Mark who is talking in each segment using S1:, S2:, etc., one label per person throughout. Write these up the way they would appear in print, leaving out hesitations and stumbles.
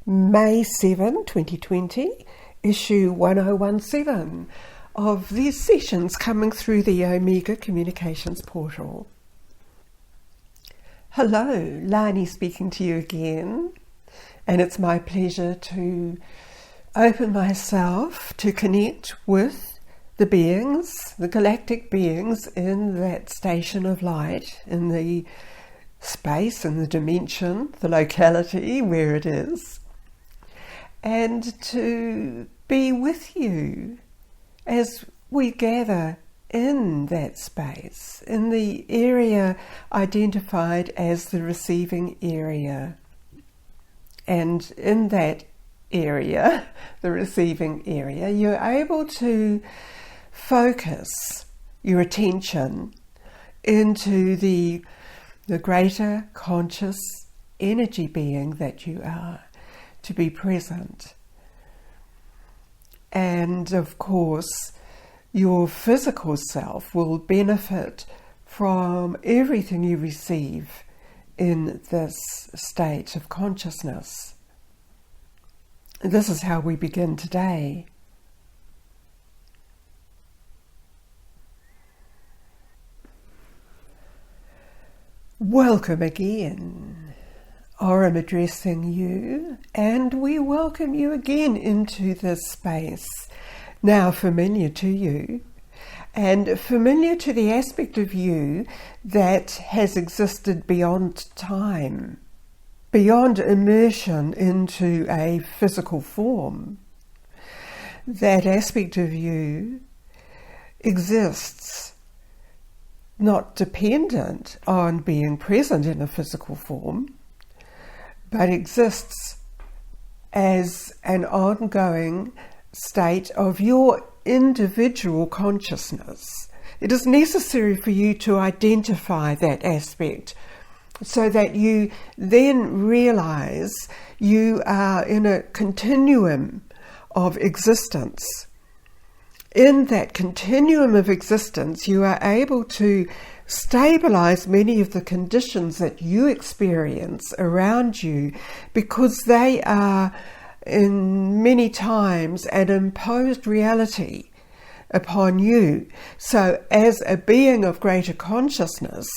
S1: May 7, 2020, issue 1017 of these sessions coming through the Omega Communications portal. Hello, Lani speaking to you again, and it's my pleasure to open myself to connect with the beings, the galactic beings in that station of light, in the space and the dimension, the locality where it is, and to be with you as we gather in that space, in the area identified as the receiving area. And in that area, the receiving area, you're able to focus your attention into the greater conscious energy being that you are, to be present. And of course, your physical self will benefit from everything you receive in this state of consciousness. This is how we begin today. Welcome again. I'm addressing you, and we welcome you again into this space, now familiar to you, and familiar to the aspect of you that has existed beyond time, beyond immersion into a physical form. That aspect of you exists not dependent on being present in a physical form, but exists as an ongoing state of your individual consciousness. It is necessary for you to identify that aspect so that you then realize you are in a continuum of existence. In that continuum of existence, you are able to stabilize many of the conditions that you experience around you, because they are in many times an imposed reality upon you. So as a being of greater consciousness,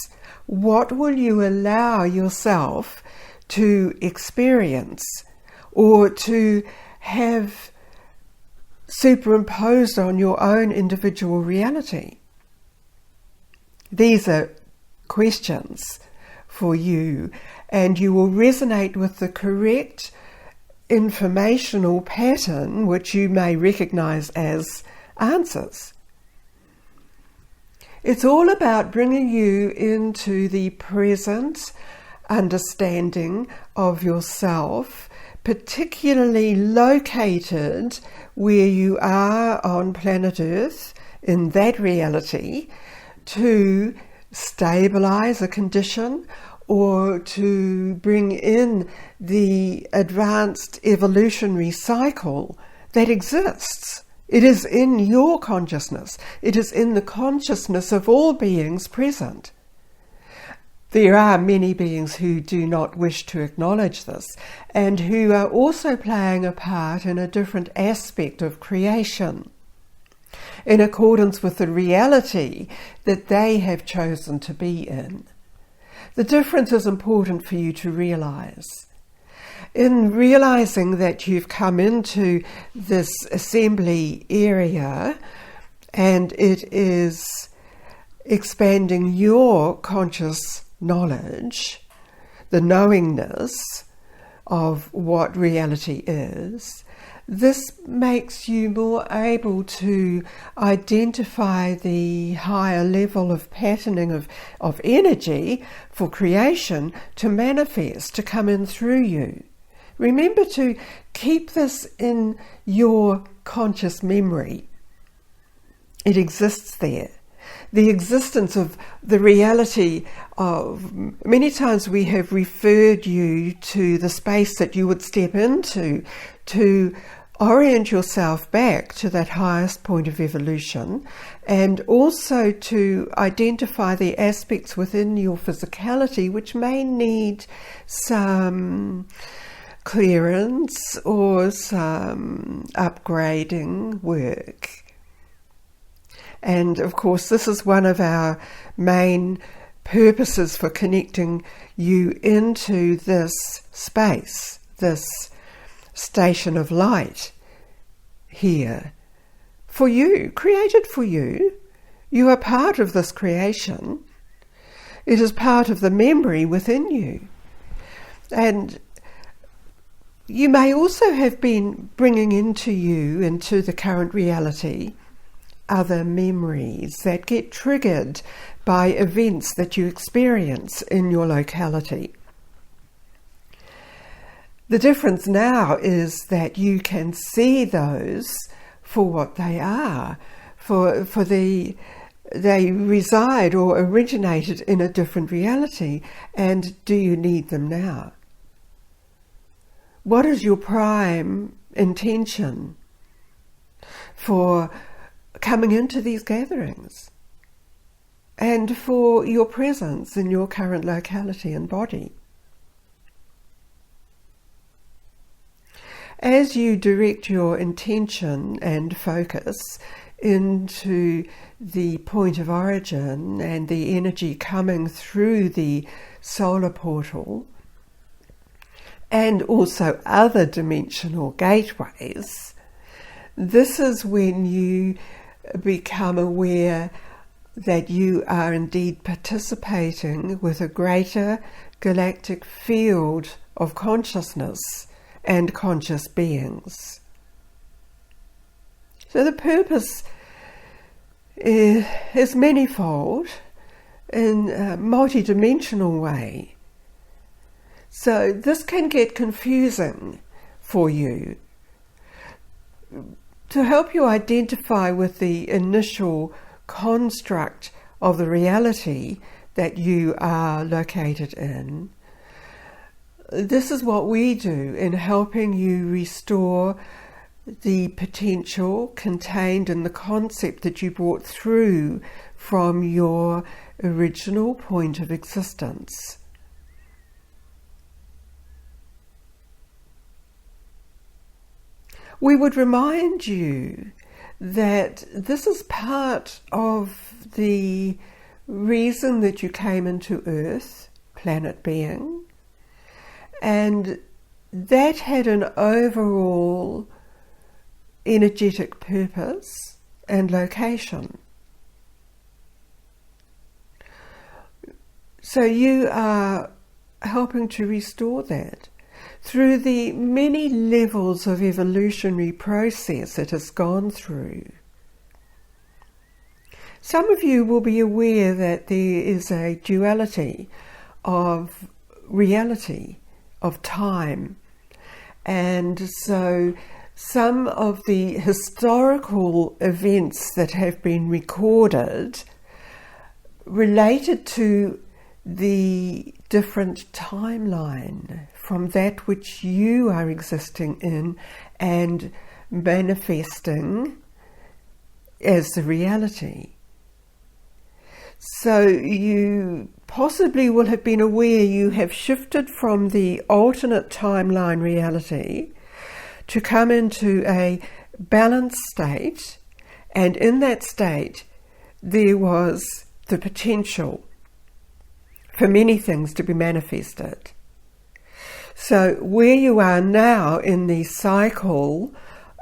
S1: what will you allow yourself to experience or to have superimposed on your own individual reality? These are questions for you, and you will resonate with the correct informational pattern which you may recognize as answers. It's all about bringing you into the present understanding of yourself, particularly located where you are on planet Earth in that reality, to stabilize a condition or to bring in the advanced evolutionary cycle that exists. It is in your consciousness. It is in the consciousness of all beings present. There are many beings who do not wish to acknowledge this, and who are also playing a part in a different aspect of creation, in accordance with the reality that they have chosen to be in. The difference is important for you to realize. In realizing that you've come into this assembly area and it is expanding your conscious knowledge, the knowingness of what reality is, this makes you more able to identify the higher level of patterning of energy for creation to manifest, to come in through you. Remember to keep this in your conscious memory. It exists there. The existence of the reality of, many times we have referred you to the space that you would step into to orient yourself back to that highest point of evolution, and also to identify the aspects within your physicality which may need some clearance or some upgrading work. And of course, this is one of our main purposes for connecting you into this space, this station of light here, for you, created for you. You are part of this creation. It is part of the memory within you. And you may also have been bringing into you, into the current reality, other memories that get triggered by events that you experience in your locality. The difference now is that you can see those for what they are, they reside or originated in a different reality. And do you need them now? What is your prime intention for coming into these gatherings and for your presence in your current locality and body? As you direct your intention and focus into the point of origin and the energy coming through the solar portal, and also other dimensional gateways, this is when you become aware that you are indeed participating with a greater galactic field of consciousness and conscious beings. So the purpose is manifold in a multidimensional way. So this can get confusing for you. To help you identify with the initial construct of the reality that you are located in, this is what we do in helping you restore the potential contained in the concept that you brought through from your original point of existence. We would remind you that this is part of the reason that you came into Earth, planet being, and that had an overall energetic purpose and location. So you are helping to restore that through the many levels of evolutionary process it has gone through. Some of you will be aware that there is a duality of reality, of time, and so some of the historical events that have been recorded related to the different timeline from that which you are existing in and manifesting as the reality. So you possibly will have been aware you have shifted from the alternate timeline reality to come into a balanced state, and in that state there was the potential for many things to be manifested. So where you are now in the cycle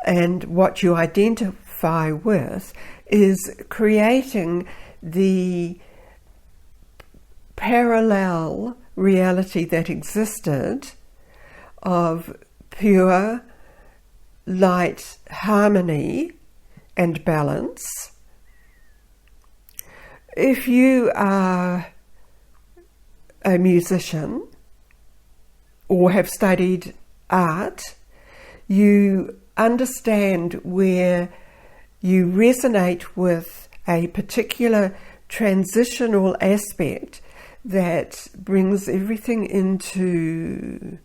S1: and what you identify with is creating the parallel reality that existed of pure light, harmony and balance. If you are a musician or have studied art, you understand where you resonate with a particular transitional aspect that brings everything into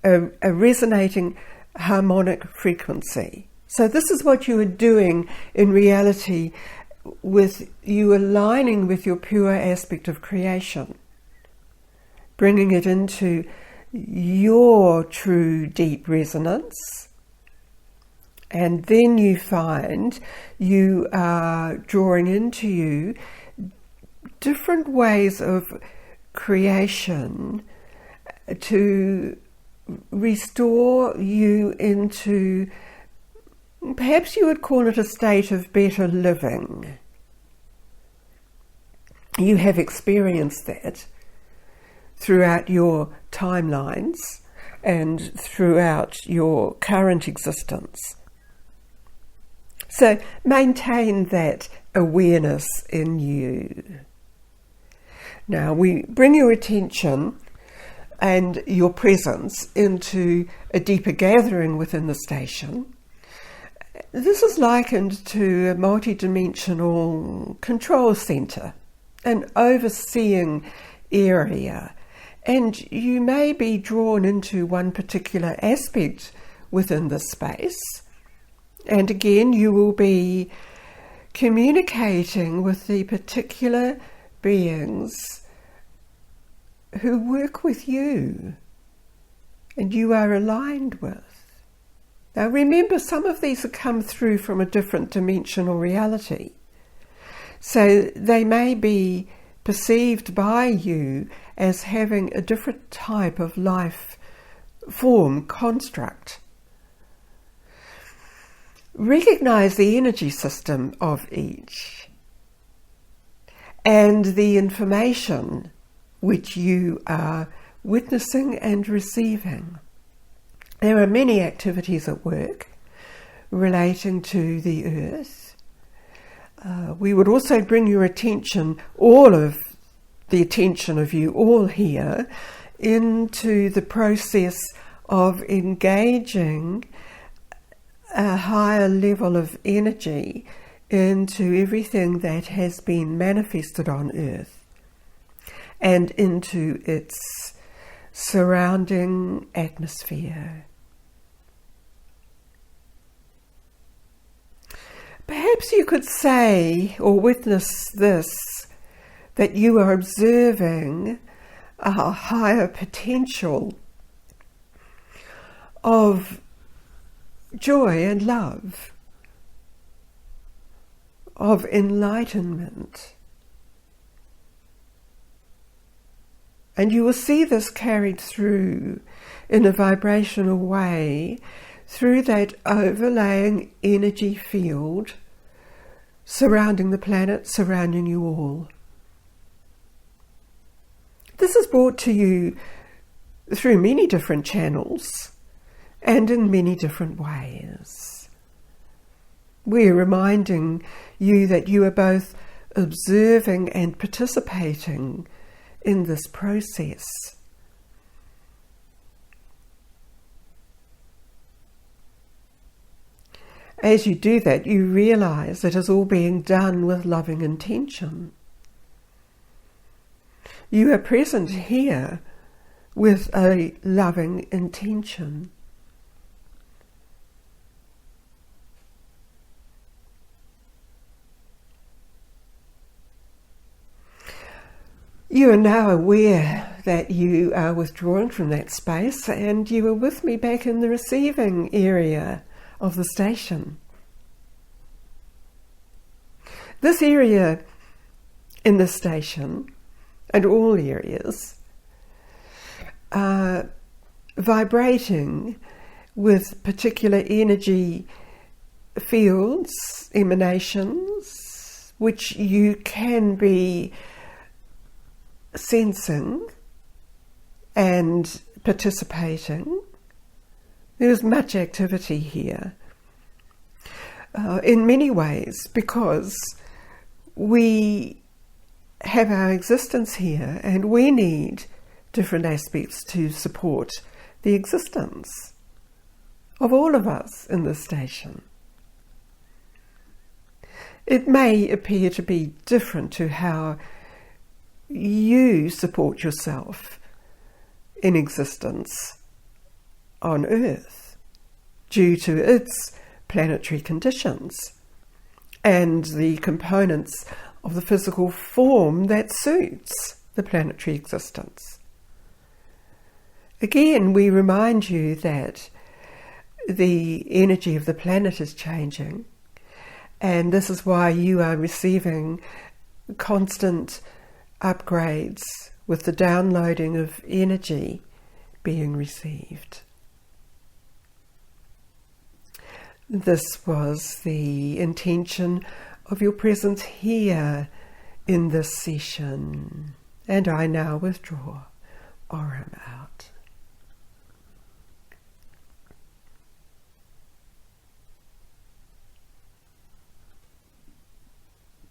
S1: a resonating harmonic frequency. So this is what you are doing in reality, with you aligning with your pure aspect of creation, bringing it into your true deep resonance, and then you find you are drawing into you different ways of creation to restore you into, perhaps you would call it a state of better living. You have experienced that throughout your timelines and throughout your current existence. So maintain that awareness in you. Now we bring your attention and your presence into a deeper gathering within the station. This is likened to a multidimensional control centre, an overseeing area, and you may be drawn into one particular aspect within this space, and again you will be communicating with the particular beings who work with you and you are aligned with. Now remember, some of these have come through from a different dimensional reality. So they may be perceived by you as having a different type of life form, construct. Recognize the energy system of each and the information which you are witnessing and receiving. There are many activities at work relating to the earth. We would also bring your attention, all of the attention of you all here, into the process of engaging a higher level of energy into everything that has been manifested on earth and into its surrounding atmosphere. Perhaps you could say or witness this, that you are observing a higher potential of joy and love, of enlightenment. And you will see this carried through in a vibrational way through that overlaying energy field surrounding the planet, surrounding you all. This is brought to you through many different channels and in many different ways. We're reminding you that you are both observing and participating in this process. As you do that, you realize it is all being done with loving intention. You are present here with a loving intention. You are now aware that you are withdrawn from that space and you are with me back in the receiving area of the station. This area in the station and all areas are vibrating with particular energy fields, emanations, which you can be sensing and participating. There's much activity here in many ways, because we have our existence here and we need different aspects to support the existence of all of us in this station. It may appear to be different to how you support yourself in existence on Earth due to its planetary conditions and the components of the physical form that suits the planetary existence. Again, we remind you that the energy of the planet is changing, and this is why you are receiving constant upgrades with the downloading of energy being received. This was the intention of your presence here in this session, and I now withdraw Aurum out.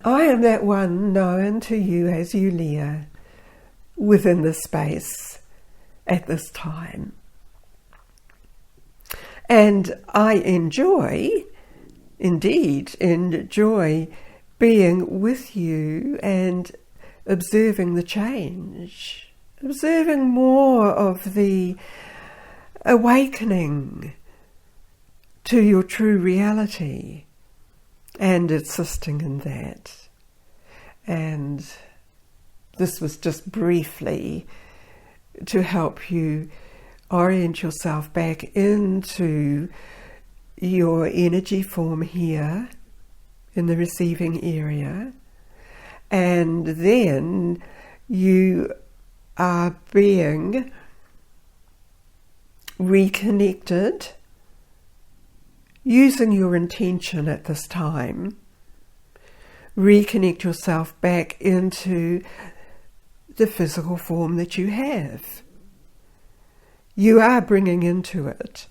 S1: I am that one known to you as Yulia within this space at this time. And I indeed enjoy being with you and observing the change, observing more of the awakening to your true reality and assisting in that. And this was just briefly to help you orient yourself back into your energy form here in the receiving area, and then you are being reconnected using your intention at this time. Reconnect yourself back into the physical form that you have. You are bringing into it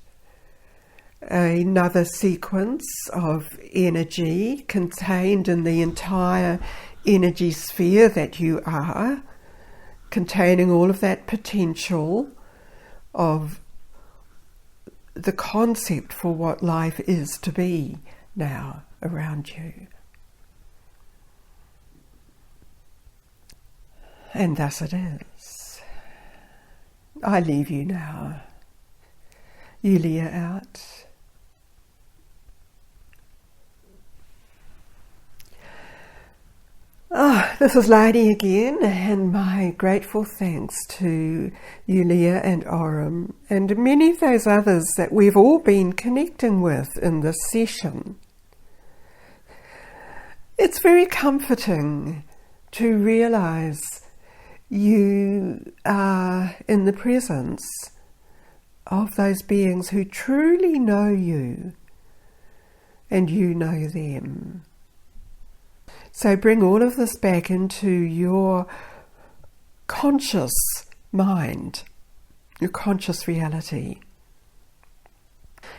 S1: another sequence of energy contained in the entire energy sphere that you are, containing all of that potential of the concept for what life is to be now around you. And thus it is. I leave you now. Yulia out. This is Lady again, and my grateful thanks to Yulia and Aurum and many of those others that we've all been connecting with in this session. It's very comforting to realize you are in the presence of those beings who truly know you and you know them. So bring all of this back into your conscious mind, your conscious reality.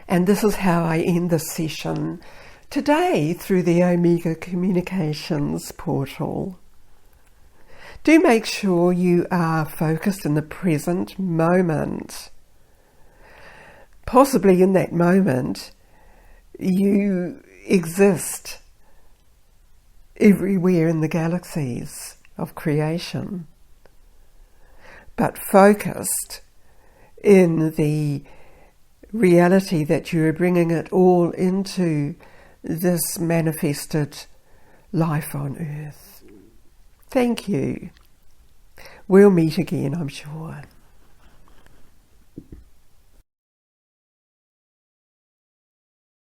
S1: And this is how I end this session today through the Omega Communications portal. Do make sure you are focused in the present moment. Possibly in that moment, you exist everywhere in the galaxies of creation, but focused in the reality that you are bringing it all into this manifested life on earth. Thank you. We'll meet again, I'm sure.